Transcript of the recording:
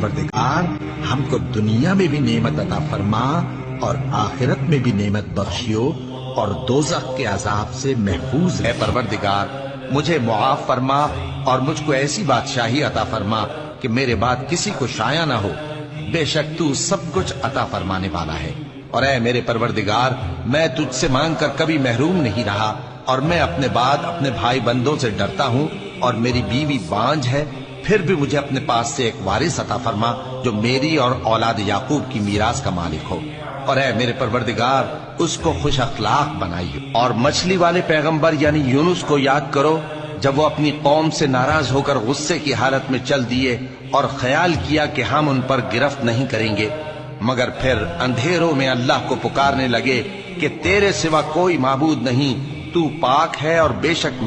परवरदिगार हमको दुनिया में भी नेमत अता फरमा और आखिरत में भी नेमत बख्शियो और दोज़ख के अजाब से महफूज है। परवरदिगार मुझे मुआफ फरमा और मुझको ऐसी बादशाही अता फरमा कि मेरे बाद किसी को शाया ना हो। बेशक तू सब कुछ अता फरमाने वाला है। और ऐ मेरे परवरदिगार, मैं तुझसे मांग कर कभी महरूम नहीं रहा और मैं अपने बाद अपने भाई बंदों से डरता हूँ और मेरी बीवी बांझ है। फिर भी मुझे अपने पास से एक वारिस अता फरमा जो मेरी और औलाद याकूब की मीरास का मालिक हो। और ऐ मेरे परवरदिगार, उसको खुश अखलाक बनाइए। और मछली वाले पैगंबर यानी यूनुस को याद करो, जब वो अपनी कौम से नाराज होकर गुस्से की हालत में चल दिए और ख्याल किया कि हम उन पर गिरफ्त नहीं करेंगे, मगर फिर अंधेरों में अल्लाह को पुकारने लगे कि तेरे सिवा कोई माबूद नहीं, तू पाक है और बेशक